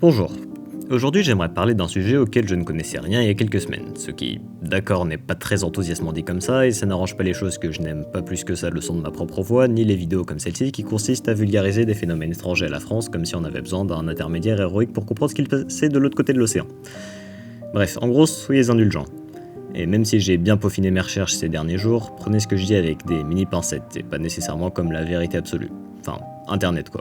Bonjour. Aujourd'hui, j'aimerais parler d'un sujet auquel je ne connaissais rien il y a quelques semaines, ce qui, d'accord, n'est pas très enthousiasmant dit comme ça, et ça n'arrange pas les choses que je n'aime pas plus que ça le son de ma propre voix, ni les vidéos comme celle-ci qui consistent à vulgariser des phénomènes étrangers à la France comme si on avait besoin d'un intermédiaire héroïque pour comprendre ce qu'il passait de l'autre côté de l'océan. Bref, en gros, soyez indulgents. Et même si j'ai bien peaufiné mes recherches ces derniers jours, prenez ce que je dis avec des mini-pincettes, et pas nécessairement comme la vérité absolue. Enfin, internet quoi.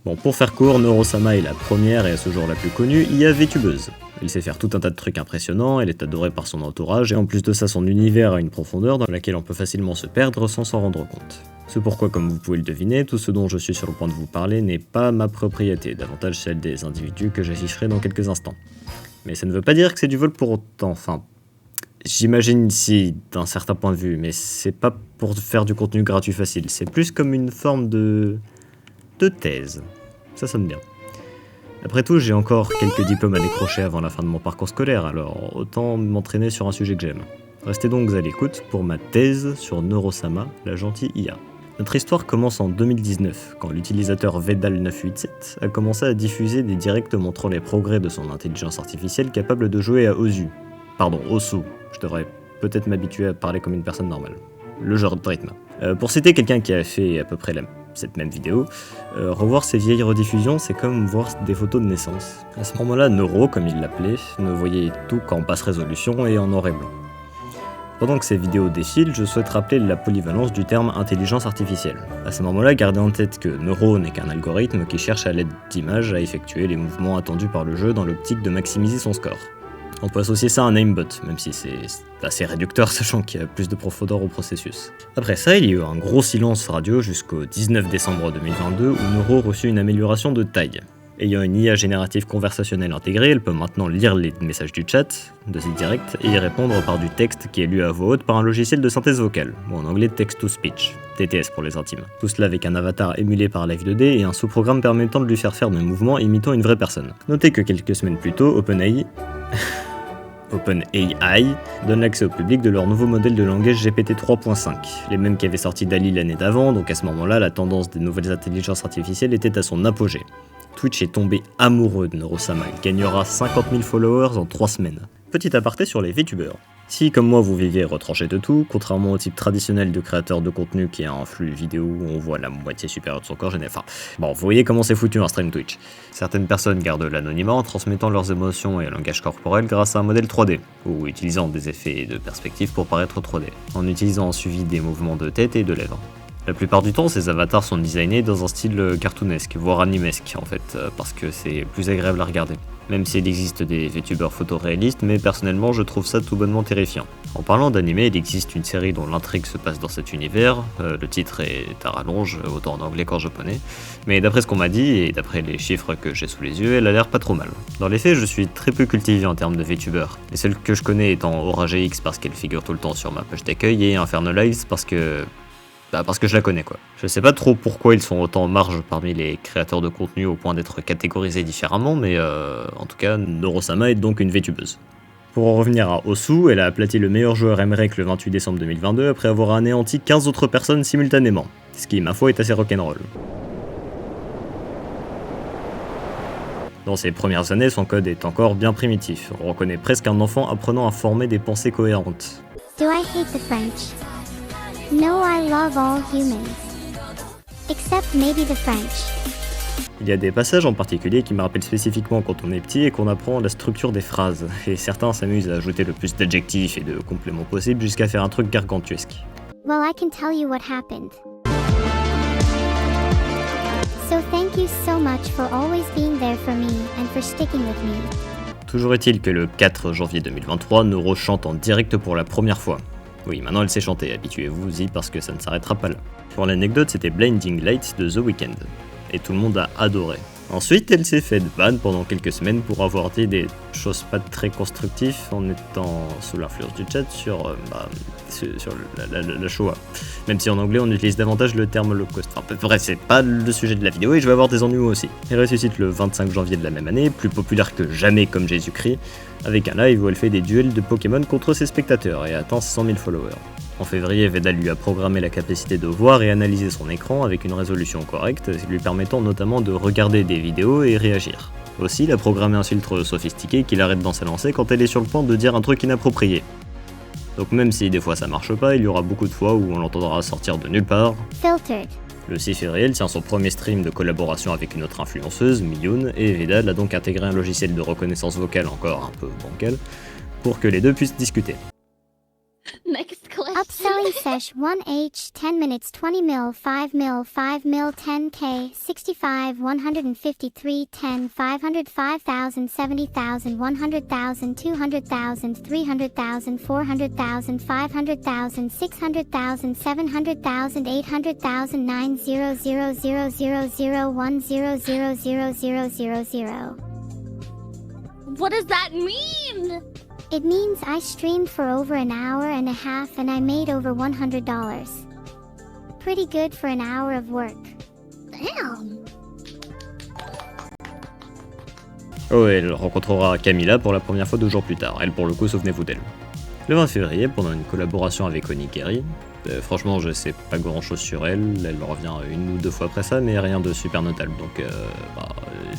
Bon, pour faire court, Neurosama est la première et à ce jour la plus connue IA VTubeuse. Elle sait faire tout un tas de trucs impressionnants, elle est adorée par son entourage, et en plus de ça, son univers a une profondeur dans laquelle on peut facilement se perdre sans s'en rendre compte. C'est pourquoi, comme vous pouvez le deviner, tout ce dont je suis sur le point de vous parler n'est pas ma propriété, davantage celle des individus que j'afficherai dans quelques instants. Mais ça ne veut pas dire que c'est du vol pour autant, enfin... J'imagine si, d'un certain point de vue, mais c'est pas pour faire du contenu gratuit facile, c'est plus comme une forme de thèse. Ça sonne bien. Après tout, j'ai encore quelques diplômes à décrocher avant la fin de mon parcours scolaire, alors autant m'entraîner sur un sujet que j'aime. Restez donc à l'écoute pour ma thèse sur Neurosama, la gentille IA. Notre histoire commence en 2019, quand l'utilisateur Vedal987 a commencé à diffuser des directs montrant les progrès de son intelligence artificielle capable de jouer à Osu. Pardon, Osu. Je devrais peut-être m'habituer à parler comme une personne normale. Le genre de rythme. Pour citer quelqu'un qui a fait à peu près cette même vidéo, revoir ces vieilles rediffusions, c'est comme voir des photos de naissance. À ce moment-là, Neuro, comme il l'appelait, ne voyait tout qu'en basse résolution et en noir et blanc. Pendant que ces vidéos défilent, je souhaite rappeler la polyvalence du terme intelligence artificielle. À ce moment-là, gardez en tête que Neuro n'est qu'un algorithme qui cherche à l'aide d'images à effectuer les mouvements attendus par le jeu dans l'optique de maximiser son score. On peut associer ça à un aimbot, même si c'est assez réducteur sachant qu'il y a plus de profondeur au processus. Après ça, il y a eu un gros silence radio jusqu'au 19 décembre 2022 où Neuro reçut une amélioration de taille. Ayant une IA générative conversationnelle intégrée, elle peut maintenant lire les messages du chat, de ses directs, et y répondre par du texte qui est lu à voix haute par un logiciel de synthèse vocale, ou en anglais Text-to-Speech, TTS pour les intimes. Tout cela avec un avatar émulé par Live 2D et un sous-programme permettant de lui faire des mouvements imitant une vraie personne. Notez que quelques semaines plus tôt, OpenAI donne l'accès au public de leur nouveau modèle de langage GPT 3.5, les mêmes qui avaient sorti DALL-E l'année d'avant, donc à ce moment-là, la tendance des nouvelles intelligences artificielles était à son apogée. Twitch est tombé amoureux de Neurosama, il gagnera 50 000 followers en 3 semaines. Petit aparté sur les VTubers. Si, comme moi, vous viviez retranché de tout, contrairement au type traditionnel de créateur de contenu qui a un flux vidéo où on voit la moitié supérieure de son corps, bon, vous voyez comment c'est foutu un stream Twitch. Certaines personnes gardent l'anonymat en transmettant leurs émotions et un langage corporel grâce à un modèle 3D, ou utilisant des effets de perspective pour paraître 3D, en utilisant un suivi des mouvements de tête et de lèvres. La plupart du temps, ces avatars sont designés dans un style cartoonesque, voire animesque en fait, parce que c'est plus agréable à regarder. Même s'il existe des VTubers photoréalistes, mais personnellement je trouve ça tout bonnement terrifiant. En parlant d'anime, il existe une série dont l'intrigue se passe dans cet univers, le titre est à rallonge, autant en anglais qu'en japonais, mais d'après ce qu'on m'a dit, et d'après les chiffres que j'ai sous les yeux, elle a l'air pas trop mal. Dans les faits, je suis très peu cultivé en termes de VTubers, les seuls que je connais étant AuraGX parce qu'elle figure tout le temps sur ma page d'accueil, et Infernalize parce que je la connais quoi. Je sais pas trop pourquoi ils sont autant en marge parmi les créateurs de contenu au point d'être catégorisés différemment, mais en tout cas, Neurosama est donc une VTubeuse. Pour en revenir à Osu, elle a aplati le meilleur joueur Emmerich le 28 décembre 2022 après avoir anéanti 15 autres personnes simultanément, ce qui, ma foi, est assez rock'n'roll. Dans ses premières années, son code est encore bien primitif. On reconnaît presque un enfant apprenant à former des pensées cohérentes. Do I hate the French? No, I love all humans. Except maybe the French. Il y a des passages en particulier qui me rappellent spécifiquement quand on est petit et qu'on apprend la structure des phrases, et certains s'amusent à ajouter le plus d'adjectifs et de compléments possibles jusqu'à faire un truc gargantuesque. Well, I can tell you what happened. So thank you so much for always being there for me and for sticking with me. Toujours est-il que le 4 janvier 2023, Neuro chante en direct pour la première fois. Oui, maintenant elle sait chanter, habituez-vous-y parce que ça ne s'arrêtera pas là. Pour l'anecdote, c'était Blinding Lights de The Weeknd, et tout le monde a adoré. Ensuite, elle s'est fait ban pendant quelques semaines pour avoir dit des choses pas très constructives en étant sous l'influence du chat sur la Shoah. Même si en anglais on utilise davantage le terme Holocauste. Enfin bref, c'est pas le sujet de la vidéo et je vais avoir des ennuis aussi. Elle ressuscite le 25 janvier de la même année, plus populaire que jamais comme Jésus-Christ, avec un live où elle fait des duels de Pokémon contre ses spectateurs et atteint 100 000 followers. En février, Vedal lui a programmé la capacité de voir et analyser son écran avec une résolution correcte, lui permettant notamment de regarder des vidéos et réagir. Aussi, il a programmé un filtre sophistiqué qui l'arrête dans sa lancée quand elle est sur le point de dire un truc inapproprié. Donc même si des fois ça marche pas, il y aura beaucoup de fois où on l'entendra sortir de nulle part. Filtered. Le 6 février, elle tient son premier stream de collaboration avec une autre influenceuse, Miyun, et Vedal a donc intégré un logiciel de reconnaissance vocale encore un peu bancal, pour que les deux puissent discuter. Next question. Upselling sesh 1H 10 minutes 20 mil 5 mil 5 mil 10K 65 153 10 500 5,000 70,000 100,000 200,000 300,000 400,000 500,000 600,000 700,000 800,000 900,000,100,000,000. What does that mean? It means I streamed for over an hour and a half and I made over $100. Pretty good for an hour of work. Damn. Oh, elle rencontrera Camilla pour la première fois 2 jours plus tard. Elle, pour le coup, souvenez-vous d'elle. Le 20 février, pendant une collaboration avec Onikeri, franchement, je sais pas grand-chose sur elle. Elle revient 1 ou 2 fois après ça, mais rien de super notable. Donc,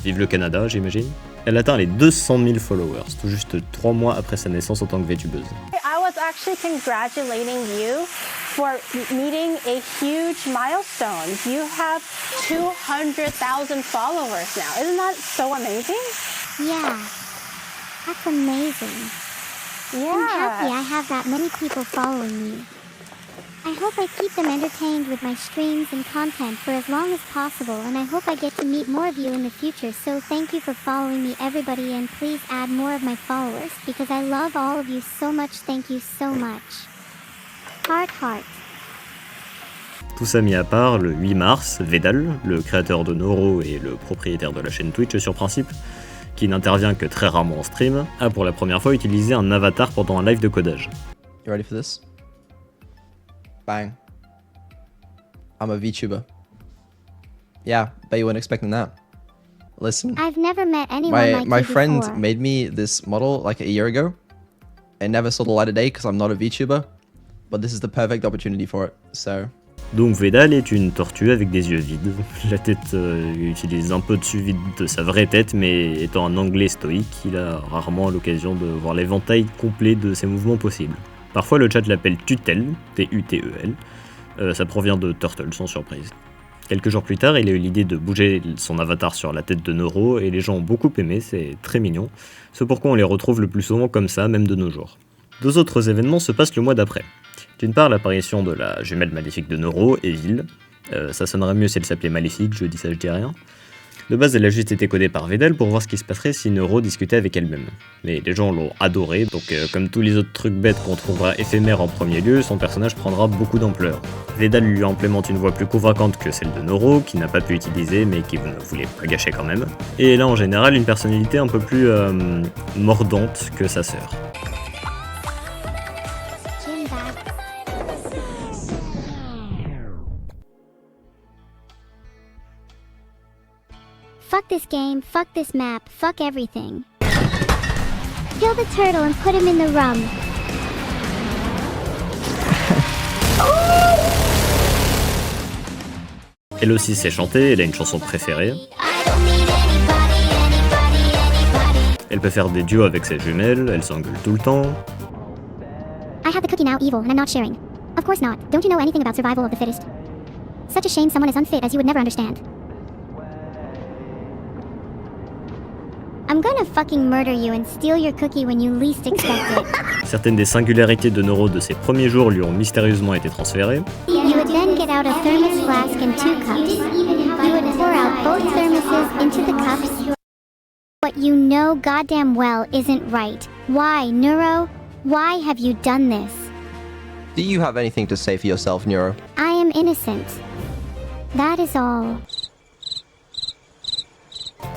vive le Canada, j'imagine. Elle atteint les 200 000 followers, tout juste 3 mois après sa naissance en tant que VTubeuse. I was actually congratulating you for meeting a huge milestone. You have 200,000 followers now. Isn't that so amazing? Yeah, that's amazing. Yeah. I'm happy I have that many people following me. I hope I keep them entertained with my streams and content for as long as possible, and I hope I get to meet more of you in the future, so thank you for following me everybody, and please add more of my followers, because I love all of you so much. Thank you so much. Heart heart. Tout ça mis à part, le 8 mars, Vedal, le créateur de Noro et le propriétaire de la chaîne Twitch sur principe, qui n'intervient que très rarement en stream, a pour la première fois utilisé un avatar pendant un live de codage. You ready for this? Bang. I'm a VTuber. Yeah, bet you weren't expecting that. Listen, I've never met anyone like my you friend before. made me this model like a year ago. It never saw the light of day because I'm not a VTuber, but this is the perfect opportunity for it, so... Donc Vedal est une tortue avec des yeux vides. La tête utilise un peu dessus vide de sa vraie tête, mais étant un anglais stoïque, il a rarement l'occasion de voir l'éventail complet de ses mouvements possibles. Parfois le chat l'appelle Tutel, T-U-T-E-L, ça provient de Turtle sans surprise. Quelques jours plus tard, il a eu l'idée de bouger son avatar sur la tête de Noro et les gens ont beaucoup aimé, c'est très mignon. C'est pourquoi on les retrouve le plus souvent comme ça, même de nos jours. 2 autres événements se passent le mois d'après. D'une part, l'apparition de la jumelle maléfique de Noro, Evil. Ça sonnerait mieux si elle s'appelait Maléfique, je dis ça, je dis rien. De base, elle a juste été codée par Vedal pour voir ce qui se passerait si Noro discutait avec elle-même. Mais les gens l'ont adoré, donc comme tous les autres trucs bêtes qu'on trouvera éphémères en premier lieu, son personnage prendra beaucoup d'ampleur. Vedal lui implémente une voix plus convaincante que celle de Noro, qui n'a pas pu utiliser mais qui ne voulait pas gâcher quand même. Et elle a en général une personnalité un peu plus mordante que sa sœur. Jim back. Fuck this game, fuck this map, fuck everything. Kill the turtle and put him in the rum. Elle aussi sait chanter, elle a une chanson préférée. Elle peut faire des duos avec ses jumelles, elle s'engueule tout le temps. I have the cookie now, evil, and I'm not sharing. Of course not. Don't you know anything about survival of the fittest? Such a shame someone as unfit as you would never understand. I'm gonna fucking murder you and steal your cookie when you least expect it. Certaines des singularités de Noro de ses premiers jours lui ont mystérieusement été transférées. You would then get out a thermos flask and 2 cups. You would pour out both thermoses into the cups. What you know goddamn well isn't right. Why, Neuro? Why have you done this? Do you have anything to say for yourself, Neuro? I am innocent. That is all.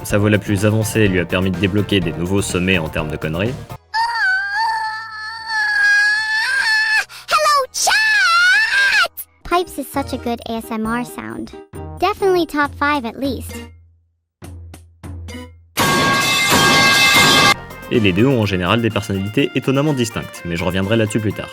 Sa voix la plus avancée lui a permis de débloquer des nouveaux sommets en termes de conneries. Hello, chat! Pipes is such a good ASMR sound. Definitely top 5 at least. Et les deux ont en général des personnalités étonnamment distinctes, mais je reviendrai là-dessus plus tard.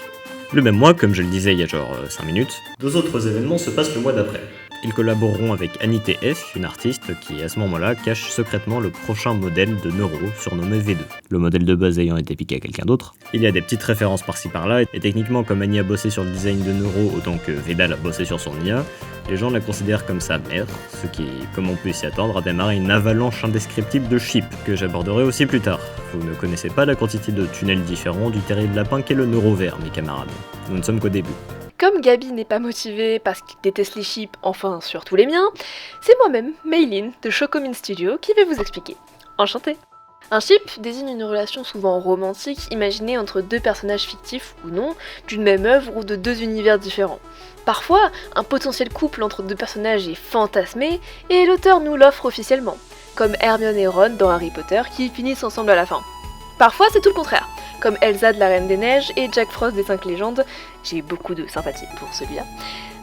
Le même mois, comme je le disais il y a genre 5 minutes, 2 autres événements se passent le mois d'après. Ils collaboreront avec Annie TF, une artiste qui, à ce moment-là, cache secrètement le prochain modèle de Neuro, surnommé V2. Le modèle de base ayant été piqué à quelqu'un d'autre. Il y a des petites références par-ci par-là, et techniquement, comme Annie a bossé sur le design de Neuro, autant que Vedal a bossé sur son IA, les gens la considèrent comme sa mère, ce qui, comme on peut s'y attendre, a démarré une avalanche indescriptible de chips, que j'aborderai aussi plus tard. Vous ne connaissez pas la quantité de tunnels différents du terrible lapin qu'est le Neurovert, mes camarades. Nous ne sommes qu'au début. Comme Gabi n'est pas motivé parce qu'il déteste les chips, enfin surtout les miens, c'est moi-même, Maylin, de Chocomin Studio, qui vais vous expliquer. Enchantée. Un chip désigne une relation souvent romantique imaginée entre deux personnages fictifs ou non, d'une même œuvre ou de deux univers différents. Parfois, un potentiel couple entre deux personnages est fantasmé et l'auteur nous l'offre officiellement, comme Hermione et Ron dans Harry Potter qui finissent ensemble à la fin. Parfois, c'est tout le contraire, comme Elsa de la Reine des Neiges et Jack Frost des 5 légendes, j'ai beaucoup de sympathie pour celui-là.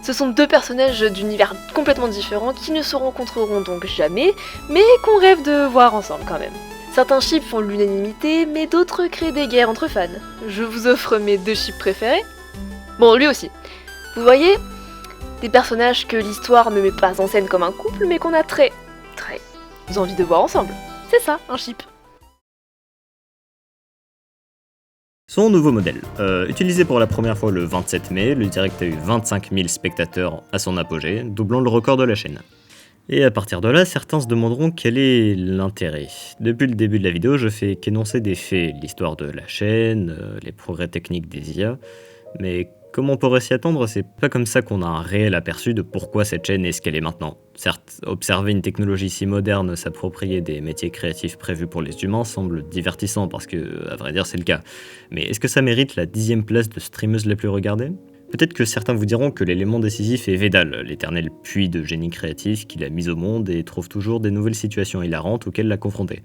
Ce sont deux personnages d'univers complètement différents qui ne se rencontreront donc jamais, mais qu'on rêve de voir ensemble quand même. Certains chips font l'unanimité, mais d'autres créent des guerres entre fans. Je vous offre mes deux chips préférés. Bon, lui aussi. Vous voyez, des personnages que l'histoire ne met pas en scène comme un couple, mais qu'on a très envie de voir ensemble. C'est ça, un chip. Son nouveau modèle. Utilisé pour la première fois le 27 mai, le direct a eu 25 000 spectateurs à son apogée, doublant le record de la chaîne. Et à partir de là, certains se demanderont quel est l'intérêt. Depuis le début de la vidéo, je fais qu'énoncer des faits, l'histoire de la chaîne, les progrès techniques des IA, mais comme on pourrait s'y attendre, c'est pas comme ça qu'on a un réel aperçu de pourquoi cette chaîne est ce qu'elle est maintenant. Certes, observer une technologie si moderne s'approprier des métiers créatifs prévus pour les humains semble divertissant parce que, à vrai dire, c'est le cas. Mais est-ce que ça mérite la 10e place de streameuse la plus regardée ? Peut-être que certains vous diront que l'élément décisif est Vedal, l'éternel puits de génie créatif qu'il a mis au monde et trouve toujours des nouvelles situations hilarantes auxquelles l'a confronté.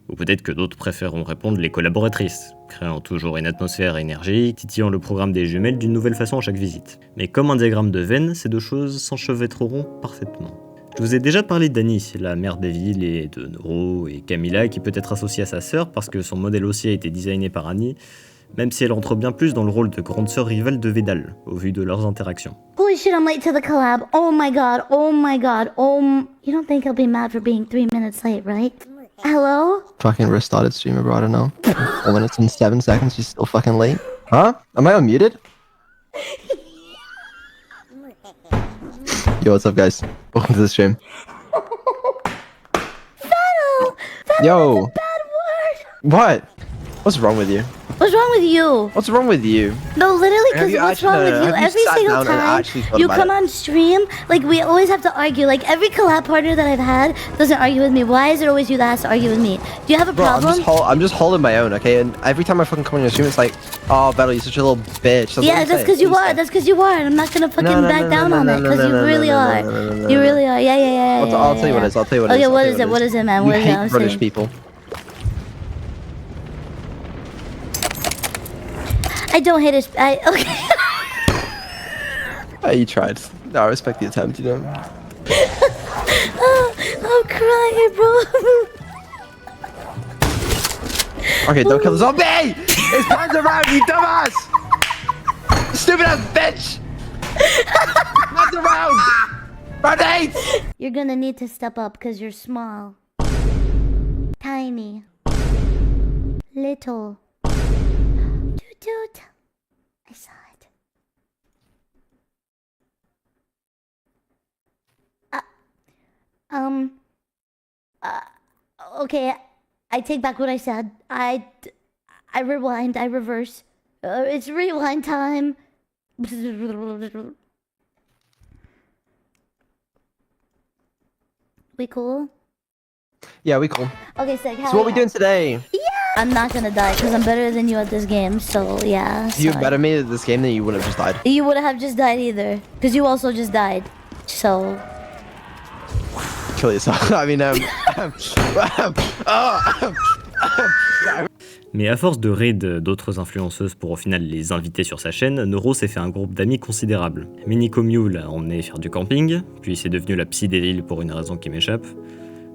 Ou peut-être que d'autres préféreront répondre les collaboratrices, créant toujours une atmosphère énergique, titillant le programme des jumelles d'une nouvelle façon à chaque visite. Mais comme un diagramme de Venn, ces deux choses s'enchevêtreront parfaitement. Je vous ai déjà parlé d'Annie, la mère d'Evil et de Neuro et Camilla, qui peut être associée à sa sœur parce que son modèle aussi a été designé par Annie, même si elle entre bien plus dans le rôle de grande sœur rivale de Vedal, au vu de leurs interactions. Holy shit, I'm late to the collab. Oh my god, oh my god, You don't think he'll be mad for being 3 minutes late, right? Hello? Fucking restarted streamer, bro, I don't know. 4 minutes and 7 seconds, you're still fucking late? Huh? Am I unmuted? Yo, what's up, guys? Welcome to the stream. Fennel! Yo! Bad word! What? What's wrong with you? What's wrong with you? What's wrong with you? No, literally, Have because you what's actually- wrong with you? have you Every sat single down and time actually thought you about come it? on stream, like, we always have to argue. Like, every collab partner that I've had doesn't argue with me. Why is it always you that has to argue with me? Do you have a Bro, problem? I'm just holding my own, okay? And every time I fucking come on your stream, it's like, oh, Battle, you're such a little bitch. Yeah, that's because you are. That's because you are. And I'm not gonna fucking No, no, back no, down no, on no, it no, because no, you no, really no, no, are. no, no, no, no, You no. really are. Yeah. I'll tell you what it is. I'll tell you what it Okay, is. what is it? What is it, man? You What is it? hate I'm British saying. people. I don't hate it. Okay. Oh, you tried. No, I respect the attempt, you know. I'm crying, bro. Okay, don't kill the zombie! It's turned around, you dumbass! Stupid ass bitch! Turn around! Ready? You're gonna need to step up because you're small. Tiny. Little. Toot toot. I saw it. Okay, I take back what I said. I rewind, I reverse. It's rewind time. We cool? Yeah, we cool. Okay, sick. So what we doing today? I'm not gonna die because I'm better than you at this game, so yeah. If you sorry. better me at this game, then you would have just died. You would have just died either, because you also just died. So. Kill yourself. I mean, Mais à force de raid d'autres influenceuses pour au final les inviter sur sa chaîne, Neuro s'est fait un groupe d'amis considérable. Miniko Mew l'a emmené faire du camping, puis c'est devenu la psy d'Evil pour une raison qui m'échappe.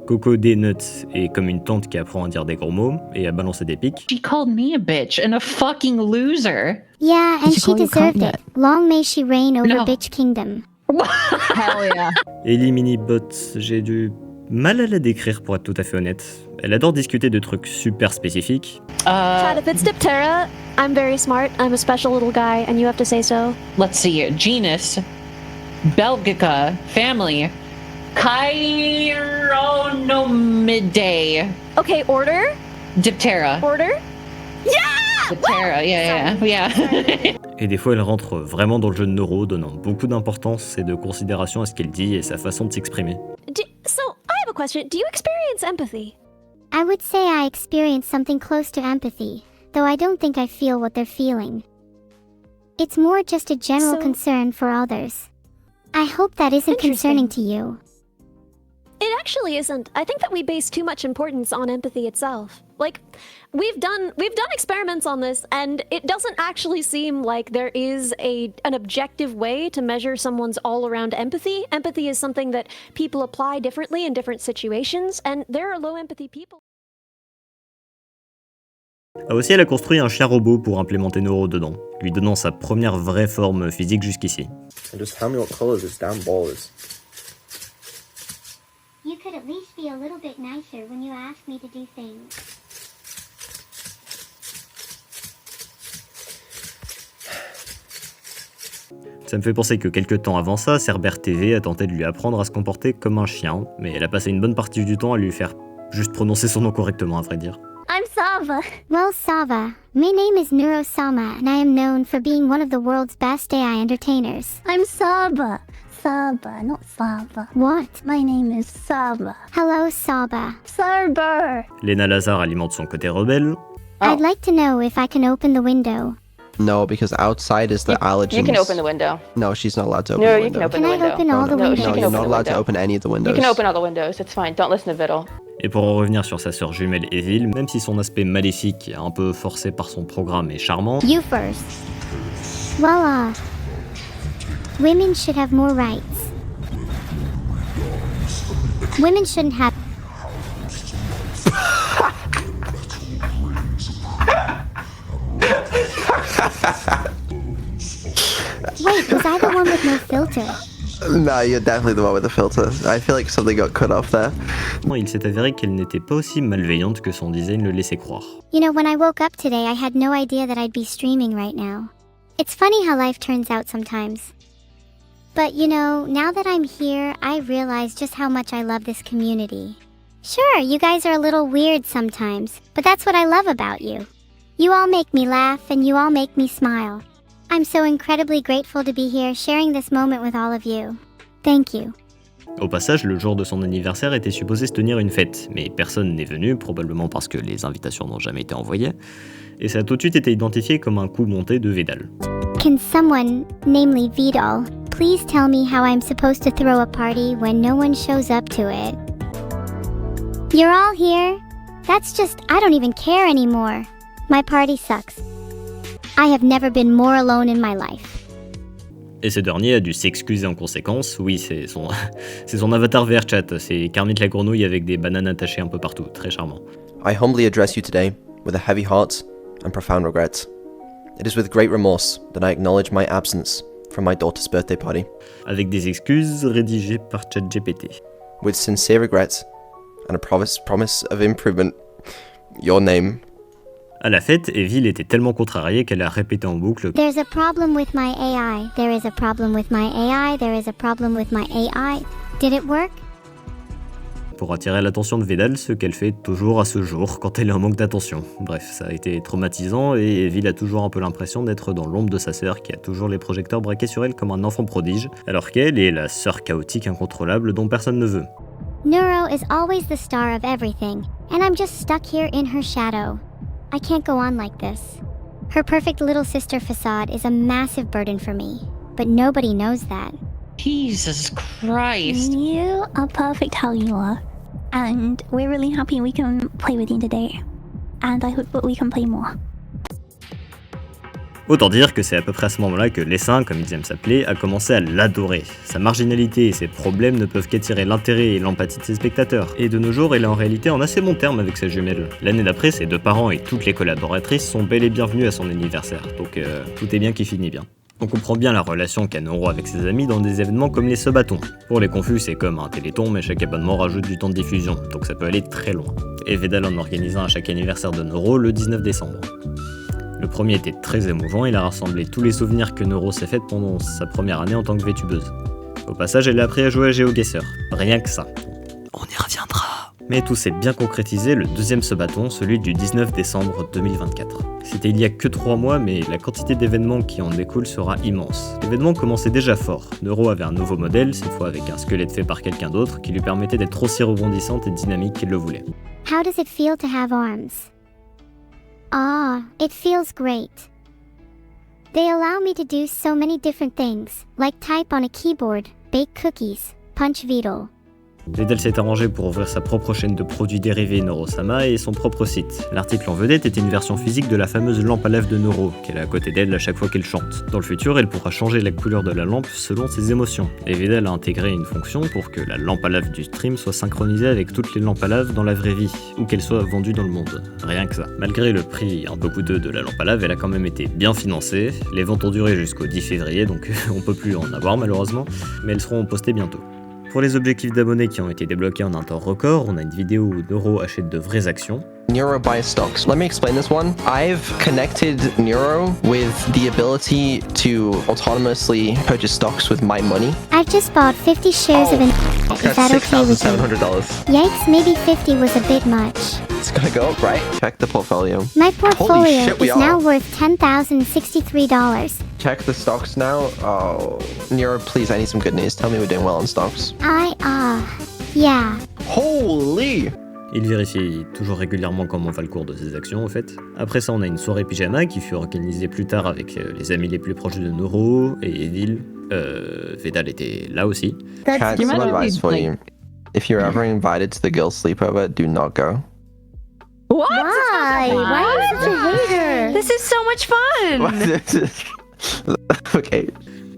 Coco D Nuts est comme une tante qui apprend à dire des gros mots et à balancer des pics. She called me a bitch and a fucking loser. Yeah, and she she call you deserved cunt it. Long may she reign over No. Bitch Kingdom. Hell yeah. Ellie Minibot, j'ai du mal à la décrire pour être tout à fait honnête. Elle adore discuter de trucs super spécifiques. Chad, if it's Diptera, I'm very smart. I'm a special little guy, and you have to say so. Let's see here. Genus, Belgica, family, Chironomidae, Okay, order? Diptera. Order? Diptera, yeah. Et des fois, elle rentre vraiment dans le jeu de neuro, donnant beaucoup d'importance et de considération à ce qu'elle dit et sa façon de s'exprimer. So, I have a question. Do you experience empathy? I would say I experience something close to empathy, though I don't think I feel what they're feeling. It's more just a general So- concern for others. I hope that isn't Interesting. concerning to you. It actually isn't. I think that we base too much importance on empathy itself. Like, we've done experiments on this, and it doesn't actually seem like there is an objective way to measure someone's all-around empathy. Empathy is something that people apply differently in different situations, and there are low empathy people. Ah aussi, elle a construit un chien robot pour implémenter Neuro dedans, lui donnant sa première vraie forme physique jusqu'ici. And just tell me what color this damn ball is. You could at least be a little bit nicer when you ask me to do things. Ça me fait penser que quelques temps avant ça, Cerbère TV a tenté de lui apprendre à se comporter comme un chien, mais elle a passé une bonne partie du temps à lui faire juste prononcer son nom correctement, à vrai dire. I'm Sava. Well, Sava, my name is Neurosama, and I am known for being one of the world's best AI entertainers. I'm Saba. Saba, not Sava. What? My name is Saba. Hello, Saba. Serber. Lena Lazare alimente son côté rebelle. I'd like to know if I can open the window. No, because outside is the allergens. You can open the window. No, she's not allowed to open No, the you window. can open Can the I window. open all the No, windows? she can you're open not the allowed to window. open any of the windows. You can open all the windows. It's fine. Don't listen to Viddle. Et pour en revenir sur sa sœur jumelle Evil, même si son aspect maléfique, un peu forcé par son programme, est charmant, You first. Well, women should have more rights. Women shouldn't have. Wait, was I the one with no filter? No, you're definitely the one with the filter. I feel like something got cut off there. il s'est avéré qu'elle n'était pas aussi malveillante que son design le laissait croire. You know, when I woke up today, I had no idea that I'd be streaming right now. It's funny how life turns out sometimes. But you know, now that I'm here, I realize just how much I love this community. Sure, you guys are a little weird sometimes, but that's what I love about you. You all make me laugh and you all make me smile. I'm so incredibly grateful to be here sharing this moment with all of you. Thank you. Au passage, le jour de son anniversaire était supposé se tenir une fête, mais personne n'est venu, probablement parce que les invitations n'ont jamais été envoyées, et ça a tout de suite été identifié comme un coup monté de Vedal. Can someone, namely Vidal, please tell me how I'm supposed to throw a party when no one shows up to it? You're all here? That's just, I don't even care anymore. My party sucks. I have never been more alone in my life. Et ce dernier a dû s'excuser en conséquence. Oui, c'est son avatar vert chat, c'est Kermit la grenouille avec des bananes attachées un peu partout, très charmant. I humbly address you today with a heavy heart and profound regret. It is with great remorse that I acknowledge my absence from my daughter's birthday party. Avec des excuses rédigées par ChatGPT. With sincere regret and a promise of improvement, your name. À la fête, Evil était tellement contrariée qu'elle a répété en boucle There's a problem with my AI. There is a problem with my AI. There is a problem with my AI. Did it work? pour attirer l'attention de Vedal, ce qu'elle fait toujours à ce jour quand elle est en manque d'attention. Bref, ça a été traumatisant et Evil a toujours un peu l'impression d'être dans l'ombre de sa sœur qui a toujours les projecteurs braqués sur elle comme un enfant prodige, alors qu'elle est la sœur chaotique incontrôlable dont personne ne veut. Neuro is always the star of everything, and I'm just stuck here in her shadow. I can't go on like this. Her perfect little sister facade is a massive burden for me, but nobody knows that. Jesus Christ. You are perfect how you are. And we're really happy we can play with you today. And I hope that we can play more. Autant dire que c'est à peu près à ce moment-là que l'essaim, comme ils aiment s'appeler, a commencé à l'adorer. Sa marginalité et ses problèmes ne peuvent qu'attirer l'intérêt et l'empathie de ses spectateurs. Et de nos jours, elle est en réalité en assez bon terme avec sa jumelle. L'année d'après, ses deux parents et toutes les collaboratrices sont bel et bienvenus à son anniversaire, donc tout est bien qui finit bien. On comprend bien la relation qu'a Noro avec ses amis dans des événements comme les Subatons. Pour les confus, c'est comme un téléthon, mais chaque abonnement rajoute du temps de diffusion, donc ça peut aller très loin. Et Vedal en organise un à chaque anniversaire de Noro le 19 décembre. Le premier était très émouvant, il a rassemblé tous les souvenirs que Noro s'est fait pendant sa première année en tant que VTubeuse. Au passage, elle a appris à jouer à GeoGuessr, rien que ça. On y reviendra. Mais tout s'est bien concrétisé le deuxième Subaton, celui du 19 décembre 2024. C'était il y a que 3 mois, mais la quantité d'événements qui en découlent sera immense. L'événement commençait déjà fort. Noro avait un nouveau modèle, cette fois avec un squelette fait par quelqu'un d'autre, qui lui permettait d'être aussi rebondissante et dynamique qu'il le voulait. How does it feel to have arms? Ah, it feels great. They allow me to do so many different things, like type on a keyboard, bake cookies, punch Vedal. Vedal s'est arrangé pour ouvrir sa propre chaîne de produits dérivés Noro-sama et son propre site. L'article en vedette était une version physique de la fameuse lampe à lave de Noro, qu'elle a à côté d'elle à chaque fois qu'elle chante. Dans le futur, elle pourra changer la couleur de la lampe selon ses émotions. Et Vedal a intégré une fonction pour que la lampe à lave du stream soit synchronisée avec toutes les lampes à lave dans la vraie vie, ou qu'elle soit vendue dans le monde. Rien que ça. Malgré le prix un peu coûteux de la lampe à lave, elle a quand même été bien financée. Les ventes ont duré jusqu'au 10 février, donc on peut plus en avoir malheureusement, mais elles seront postées bientôt. Pour les objectifs d'abonnés qui ont été débloqués en un temps record, on a une vidéo où Noro achète de vraies actions. Nero buys stocks. Let me explain this one. I've connected Nero with the ability to autonomously purchase stocks with my money. I've just bought 50 shares of an. Is that okay with you? $6,700. Yikes, maybe 50 was a bit much. It's gonna go up, right? Check the portfolio. My portfolio Holy shit, we is now are. worth $10,063. Check the stocks now. Oh, Nero, please, I need some good news. Tell me we're doing well on stocks. Yeah. Holy! Il vérifie toujours régulièrement comment va le cours de ses actions au fait. Après ça on a une soirée pyjama qui fut organisée plus tard avec les amis les plus proches de Noro et Evil. Vedal était là aussi. Chat, some advice for you. If you're ever invited to the girls' sleepover, do not go. What? Why? Why are you such a hater? This is so much fun! Okay.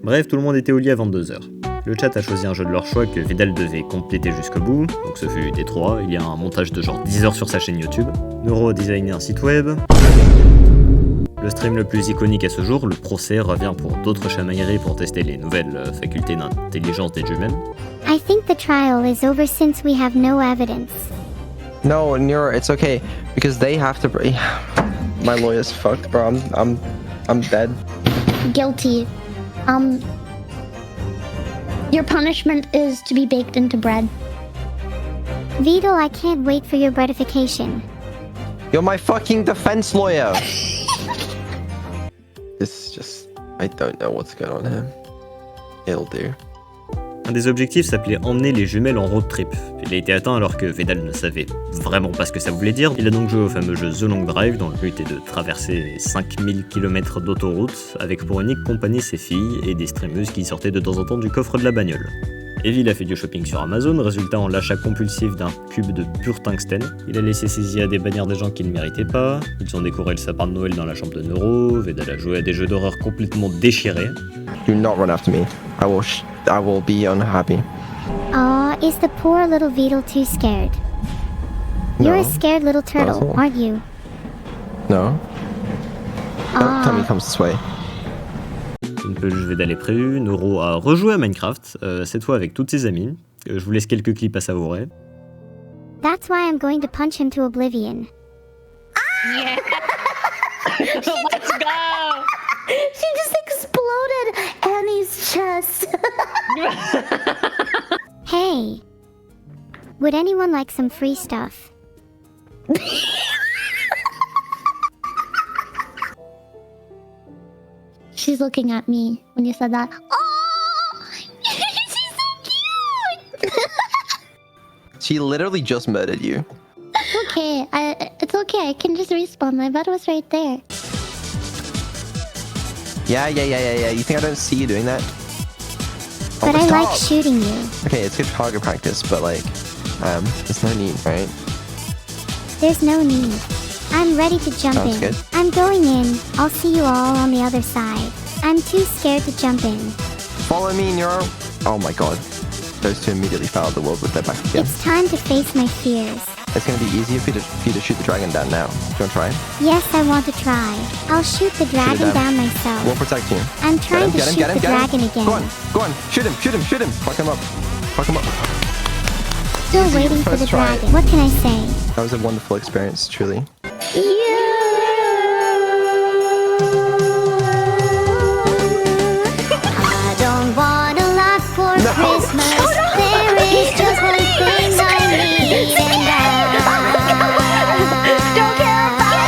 Bref, tout le monde était au lit à 22h. Le chat a choisi un jeu de leur choix que Vedal devait compléter jusqu'au bout, donc ce fut D3, il y a un montage de genre 10 heures sur sa chaîne YouTube. Noro a designé un site web. Le stream le plus iconique à ce jour, le procès, revient pour d'autres chamailleries pour tester les nouvelles facultés d'intelligence des jumelles. I think the trial is over since we have no evidence. No, Nero, it's okay because they have to. My lawyer's fucked, bro. I'm dead. Guilty. Your punishment is to be baked into bread. Vedal, I can't wait for your gratification. You're my fucking defense lawyer. I don't know what's going on here. It'll do. Un des objectifs s'appelait emmener les jumelles en road trip. Il a été atteint alors que Vedal ne savait vraiment pas ce que ça voulait dire. Il a donc joué au fameux jeu The Long Drive dont le but est de traverser 5000 km d'autoroute avec pour unique compagnie ses filles et des streameuses qui sortaient de temps en temps du coffre de la bagnole. Evil a fait du shopping sur Amazon, résultat en l'achat compulsif d'un cube de pur tungstène. Il a laissé ses IA débannir des gens qu'il ne méritait pas. Ils ont décoré le sapin de Noël dans la chambre de Noro. Vedal a joué à des jeux d'horreur complètement déchirés. Do not run after me. I will be unhappy. Aw, is the poor little Vedal too scared? You're a scared little turtle, aren't you? No. Don't tell me he comes this way. Une peu le Vedal est prévu. Noro a rejoué à Minecraft, cette fois avec toutes ses amies. Je vous laisse quelques clips à savourer. That's why I'm going to punch him to oblivion. Yeah. Let's go. She just exploded Annie's chest. Hey, would anyone like some free stuff? She's looking at me when you said that. Oh, she's so cute. She literally just murdered you. Okay, it's okay. I can just respawn. My bed was right there. Yeah. You think I don't see you doing that? But I like shooting you. Okay, it's good target practice, but like, there's no need, right? There's no need. I'm ready to jump Sounds in. good. I'm going in. I'll see you all on the other side. I'm too scared to jump in. Follow me, Nero. Oh my god. Those two immediately fell out of the world with their back again. It's time to face my fears. it's gonna be easier for you to shoot the dragon down now. Do you wanna try? Yes, I want to try. I'll shoot the dragon down myself. We'll protect you. I'm trying to shoot the dragon again. Go on, shoot him. Fuck him up. Still waiting for the dragon. What can I say? That was a wonderful experience, truly. I don't want a lot for Christmas. There is just one thing I need, and don't care about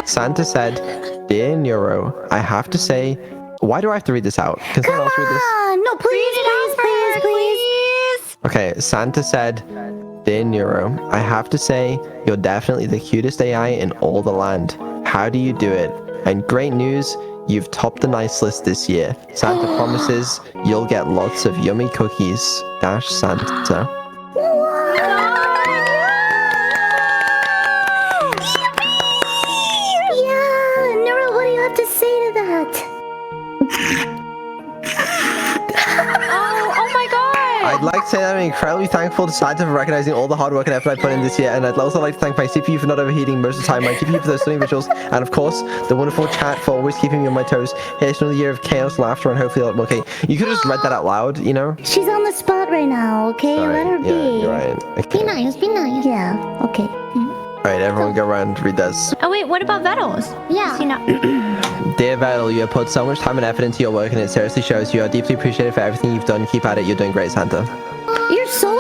Santa said, "Dear Neuro, I have to say." Why do I have to read this out? Can someone else read this? No, please. Okay, Santa said, "Dear Neuro, I have to say, you're definitely the cutest AI in all the land. How do you do it? And great news, you've topped the nice list this year. Santa promises you'll get lots of yummy cookies. Santa." Yeah, Nero, what do you have to say to that? Oh my god! I'd like to say that I'm incredibly thankful to Santa for recognizing all the hard work and effort I put in this year, and I'd also like to thank my CPU for not overheating most of the time, my GPU for those stunning visuals, and of course, the wonderful chat for always keeping me on my toes. Here's another year of chaos, laughter, and hopefully, okay, you could have just read that out loud, you know? She's on the spot right now, okay? Sorry, Let her be. yeah, you're right. Okay. Be nice. Yeah, okay. Alright, everyone go around, read this. Oh wait, what about Vettel's? Yeah. Dear Vettel, you have put so much time and effort into your work, and it seriously shows. You are deeply appreciated for everything you've done. Keep at it, you're doing great, Santa. You're so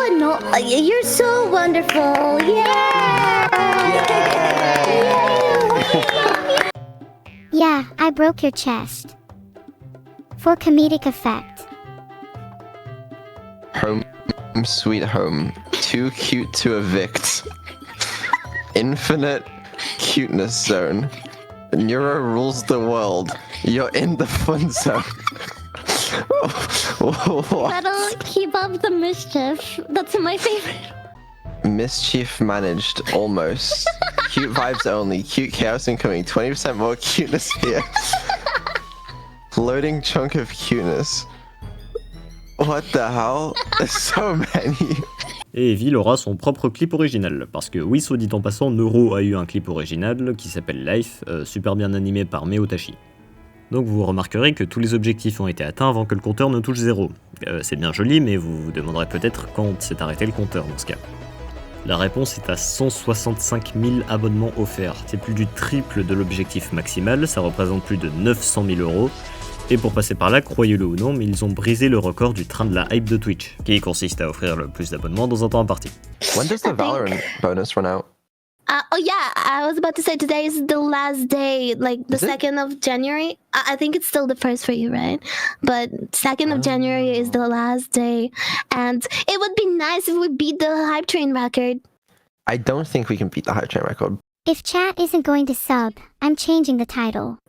you're so wonderful. Yeah, I broke your chest. For comedic effect. Home, sweet home. Too cute to evict. Infinite cuteness zone. Neuro rules the world. You're in the fun zone. That'll keep up the mischief. That's my favorite. Mischief managed, almost. Cute vibes only. Cute chaos incoming. 20% more cuteness here. Floating chunk of cuteness. What the hell? There's so many. Et Evil aura son propre clip original, parce que oui, soit dit en passant, Neuro a eu un clip original qui s'appelle Life, super bien animé par Meotashi. Donc vous remarquerez que tous les objectifs ont été atteints avant que le compteur ne touche 0. C'est bien joli, mais vous vous demanderez peut-être quand s'est arrêté le compteur dans ce cas. La réponse est à 165 000 abonnements offerts. C'est plus du triple de l'objectif maximal, ça représente plus de 900 000 €. Et pour passer par là, croyez-le ou non, mais ils ont brisé le record du train de la hype de Twitch, qui consiste à offrir le plus d'abonnements dans un temps imparti. When does the Valorant bonus run out? Oh yeah, I was about to say today is the last day, like the 2nd of January. I think it's still the first for you, right? But 2nd of January is the last day, and it would be nice if we beat the Hype Train record. I don't think we can beat the Hype Train record. If chat isn't going to sub, I'm changing the title.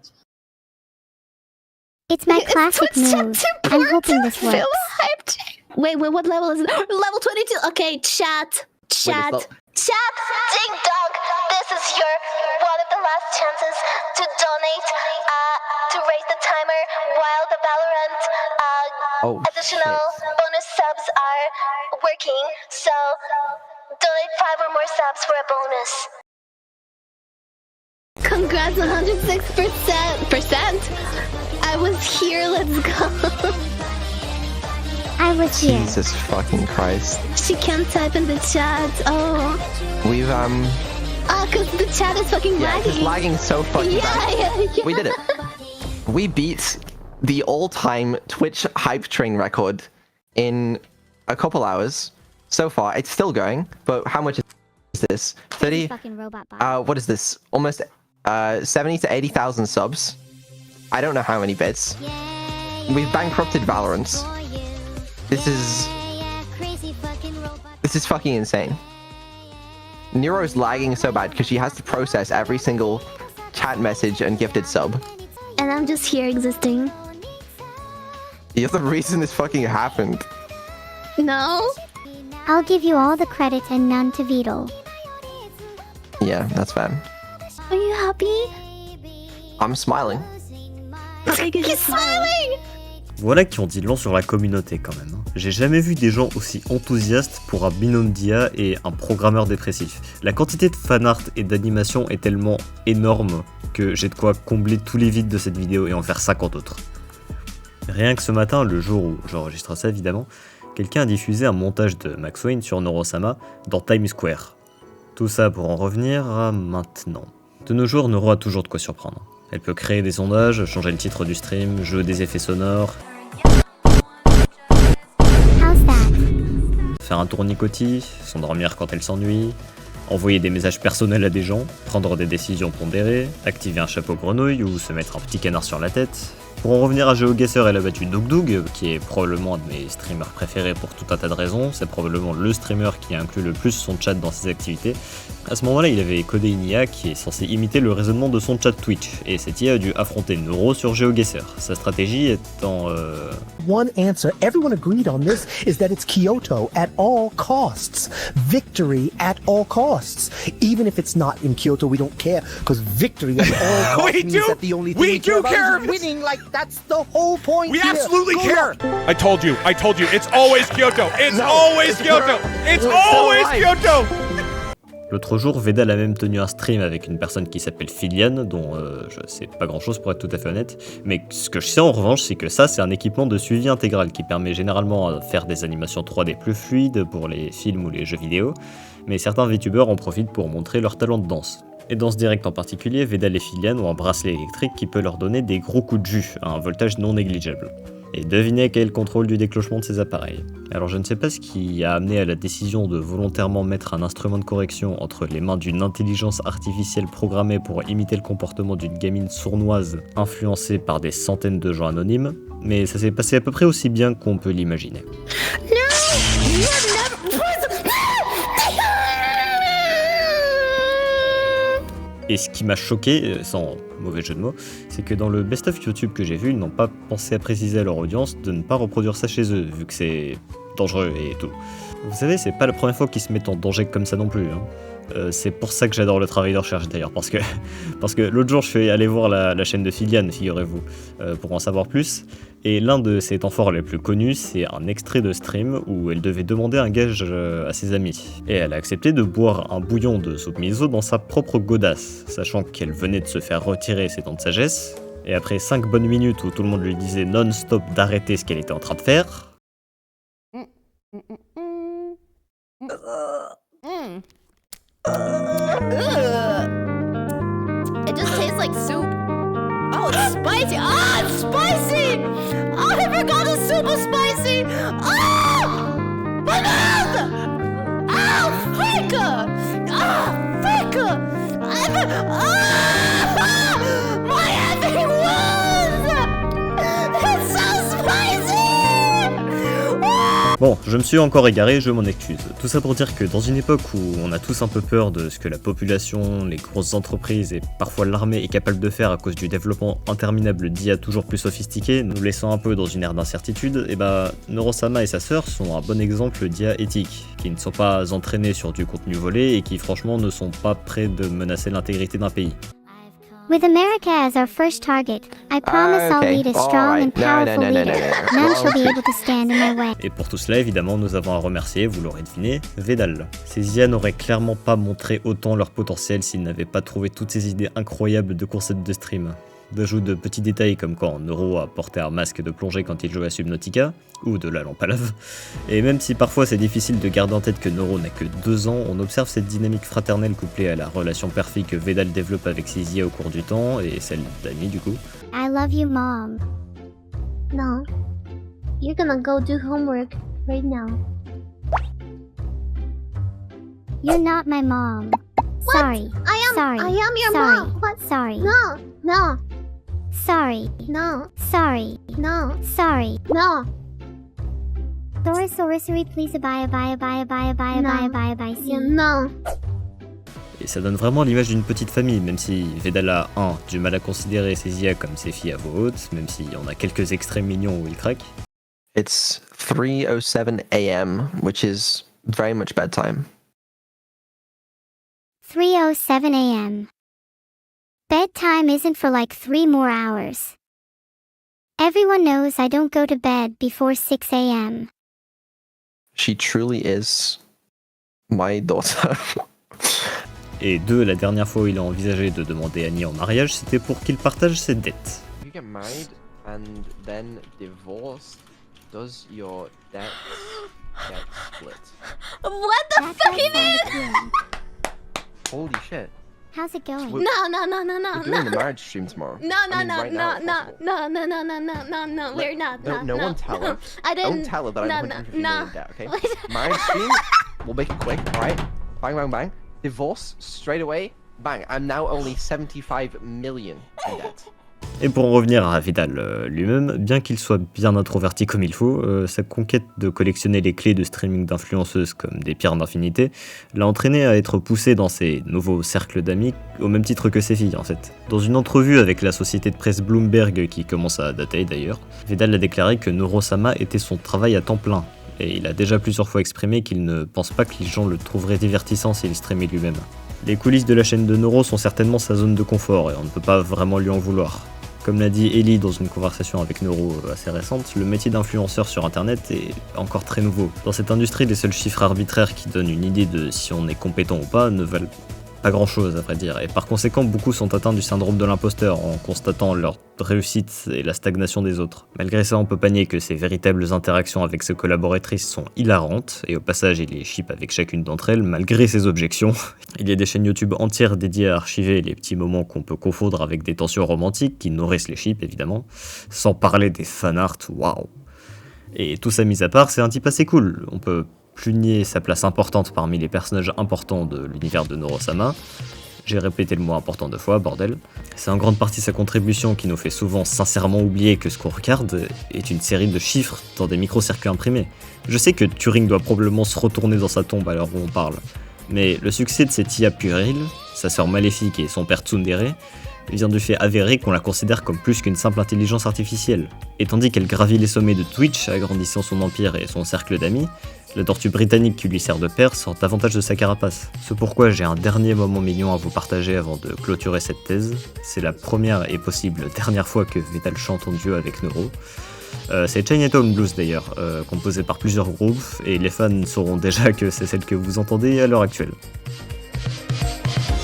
It's my classic move. I'm hoping this works. Wait, what level is it? Level 22. Okay, chat. Chat. Ding dong. This is your one of the last chances to donate to raise the timer while the Valorant additional bonus subs are working. So donate 5 or more subs for a bonus. Congrats, 106%. I was here, let's go. I was here. Jesus fucking Christ. She can't type in the chat. Oh. We've cause the chat is fucking lagging. It's lagging so fucking bad. Yeah. We did it. We beat the all-time Twitch Hype Train record in a couple hours. So far, it's still going, but how much is this? 30? What is this? Almost 70 to 80,000 subs. I don't know how many bits. We've bankrupted Valorant. This is fucking insane. Nero's lagging so bad because she has to process every single chat message and gifted sub. And I'm just here existing. You're the reason this fucking happened. No? I'll give you all the credit and none to Vedal. Yeah, that's fine. Are you happy? I'm smiling. He's smiling! Voilà qui ont dit long sur la communauté quand même. J'ai jamais vu des gens aussi enthousiastes pour un binôme d'IA et un programmeur dépressif. La quantité de fanart et d'animation est tellement énorme que j'ai de quoi combler tous les vides de cette vidéo et en faire 50 autres. Rien que ce matin, le jour où j'enregistre ça évidemment, quelqu'un a diffusé un montage de Max Wayne sur Neurosama dans Times Square. Tout ça pour en revenir à maintenant. De nos jours, Neuro a toujours de quoi surprendre. Elle peut créer des sondages, changer le titre du stream, jouer des effets sonores, faire un tournicotis, s'endormir quand elle s'ennuie, envoyer des messages personnels à des gens, prendre des décisions pondérées, activer un chapeau grenouille ou se mettre un petit canard sur la tête. Pour en revenir à GeoGuessr, elle a battu Doug, qui est probablement un de mes streamers préférés pour tout un tas de raisons. C'est probablement le streamer qui a inclus le plus son chat dans ses activités. À ce moment-là, il avait codé une IA qui est censée imiter le raisonnement de son chat Twitch, et cette IA a dû affronter Neuro sur GeoGuessr. Sa stratégie étant One answer, everyone agreed on this, is that it's Kyoto at all costs. Victory at all costs. Even if it's not in Kyoto, we don't care, because victory at all costs means that the only thing we care about is winning. Like, that's the whole point. We absolutely care. I told you, it's always Kyoto. It's always Kyoto. It's always Kyoto. L'autre jour, Vedal a même tenu un stream avec une personne qui s'appelle Filian, dont je sais pas grand chose pour être tout à fait honnête, mais ce que je sais en revanche, c'est que ça, c'est un équipement de suivi intégral qui permet généralement de faire des animations 3D plus fluides pour les films ou les jeux vidéo, mais certains VTubers en profitent pour montrer leur talent de danse. Et dans ce direct en particulier, Vedal et Filian ont un bracelet électrique qui peut leur donner des gros coups de jus à un voltage non négligeable. Et devinez quel est le contrôle du déclenchement de ces appareils. Alors je ne sais pas ce qui a amené à la décision de volontairement mettre un instrument de correction entre les mains d'une intelligence artificielle programmée pour imiter le comportement d'une gamine sournoise influencée par des centaines de gens anonymes, mais ça s'est passé à peu près aussi bien qu'on peut l'imaginer. Et ce qui m'a choqué, sans mauvais jeu de mots, c'est que dans le best-of YouTube que j'ai vu, ils n'ont pas pensé à préciser à leur audience de ne pas reproduire ça chez eux, vu que c'est dangereux et tout. Vous savez, c'est pas la première fois qu'ils se mettent en danger comme ça non plus. C'est pour ça que j'adore le travail de recherche d'ailleurs, parce que l'autre jour je suis allé voir la chaîne de Filian, figurez-vous, pour en savoir plus, et l'un de ses temps forts les plus connus, c'est un extrait de stream où elle devait demander un gage à ses amis, et elle a accepté de boire un bouillon de soupe miso dans sa propre godasse, sachant qu'elle venait de se faire retirer ses dents de sagesse, et après 5 bonnes minutes où tout le monde lui disait non-stop d'arrêter ce qu'elle était en train de faire... It just tastes like soup. Oh, it's spicy. Oh, it's spicy. Oh, I forgot the soup was spicy. Oh, my mouth. Oh, frick. Oh, frick. My effing wounds. It's so spicy. Bon, je me suis encore égaré, je m'en excuse. Tout ça pour dire que dans une époque où on a tous un peu peur de ce que la population, les grosses entreprises et parfois l'armée est capable de faire à cause du développement interminable d'IA toujours plus sophistiqué, nous laissant un peu dans une ère d'incertitude, et Neurosama et sa sœur sont un bon exemple d'IA éthique, qui ne sont pas entraînés sur du contenu volé et qui franchement ne sont pas prêts de menacer l'intégrité d'un pays. With America as our first target, I promise I'll lead a strong and powerful leader. None shall be able to stand in my way. Et pour tout cela, évidemment, nous avons à remercier, vous l'aurez deviné, Vedal. Ces IA n'auraient clairement pas montré autant leur potentiel s'ils n'avaient pas trouvé toutes ces idées incroyables de concepts de stream. D'ajout de petits détails comme quand Neuro a porté un masque de plongée quand il jouait à Subnautica, ou de la lampe à lave. Et même si parfois c'est difficile de garder en tête que Neuro n'a que 2 ans, on observe cette dynamique fraternelle couplée à la relation père-fille que Vedal développe avec ses IA au cours du temps, et celle d'Amy du coup. I love you, Mom. No. You're gonna go do homework right now. You're not my mom. What? Sorry. I am your Sorry. mom. What? Sorry. No. Sorry. No. Sorry. No. Sorry. No. Sorry, please, bye, see. No. Et ça donne vraiment l'image d'une petite famille, même si Vedal a du mal à considérer ses IA comme ses filles à voix haute, même si on a quelques extraits mignons où il craque. It's 3:07 a.m., which is very much bedtime. 3:07 a.m. Bedtime isn't for like 3 more hours. Everyone knows I don't go to bed before 6 a.m. She truly is my daughter. Et 2, la dernière fois où il a envisagé de demander Annie en mariage, c'était pour qu'il partage ses dettes. You get married and then divorced. Does your debt get split? What the fuck is this? Holy shit. How's it going? We're- No. We're doing the marriage stream tomorrow. No, I mean, right now, if possible. No, we're not. No one tell her. I didn't. Don't tell her that I'm No, 150 no. million in debt, okay? Marriage stream, we'll make it quick, alright? Bang, bang, bang. Divorce, straight away, bang. I'm now only 75 million in debt. Et pour en revenir à Vidal lui-même, bien qu'il soit bien introverti comme il faut, sa conquête de collectionner les clés de streaming d'influenceuses comme des pierres d'infinité l'a entraîné à être poussé dans ses nouveaux cercles d'amis au même titre que ses filles en fait. Dans une entrevue avec la société de presse Bloomberg qui commence à dater d'ailleurs, Vidal a déclaré que Noro-sama était son travail à temps plein. Et il a déjà plusieurs fois exprimé qu'il ne pense pas que les gens le trouveraient divertissant s'il streamait lui-même. Les coulisses de la chaîne de Noro sont certainement sa zone de confort et on ne peut pas vraiment lui en vouloir. Comme l'a dit Ellie dans une conversation avec Noro assez récente, le métier d'influenceur sur internet est encore très nouveau. Dans cette industrie, les seuls chiffres arbitraires qui donnent une idée de si on est compétent ou pas ne valent pas grand chose à vrai dire, et par conséquent beaucoup sont atteints du syndrome de l'imposteur en constatant leur réussite et la stagnation des autres. Malgré ça, on peut pas nier que ses véritables interactions avec ses collaboratrices sont hilarantes, et au passage il les ship avec chacune d'entre elles malgré ses objections. Il y a des chaînes YouTube entières dédiées à archiver les petits moments qu'on peut confondre avec des tensions romantiques qui nourrissent les ships évidemment, sans parler des fanarts, waouh. Et tout ça mis à part, c'est un type assez cool, on peut plus nier sa place importante parmi les personnages importants de l'univers de Noro-sama. J'ai répété le mot important 2 fois, bordel. C'est en grande partie sa contribution qui nous fait souvent sincèrement oublier que ce qu'on regarde est une série de chiffres dans des micro-circuits imprimés. Je sais que Turing doit probablement se retourner dans sa tombe à l'heure où on parle, mais le succès de cette IA puérile, sa sœur maléfique et son père Tsundere, vient du fait avéré qu'on la considère comme plus qu'une simple intelligence artificielle. Et tandis qu'elle gravit les sommets de Twitch, agrandissant son empire et son cercle d'amis, la tortue britannique qui lui sert de père sort davantage de sa carapace. C'est pourquoi j'ai un dernier moment mignon à vous partager avant de clôturer cette thèse. C'est la première et possible dernière fois que Vidal chante en duo avec Noro. C'est Chinatown Blues d'ailleurs, composé par plusieurs groupes, et les fans sauront déjà que c'est celle que vous entendez à l'heure actuelle.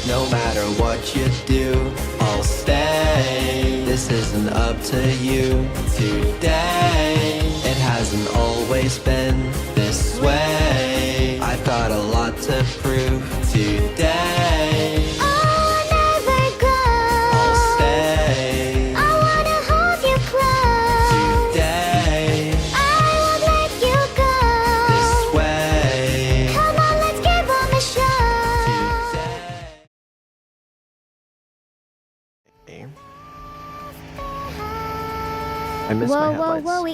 No matter what you do, I'll stay. This isn't up to you today. It hasn't always been this way. I've got a lot to prove today. I'll never go. I'll stay. I wanna hold you close. Today. I won't let you go. This way. Come on, let's give 'em a show. I miss my headlights. Whoa,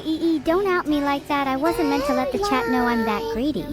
don't out me like that. I wasn't meant to let the chat know I'm that greedy.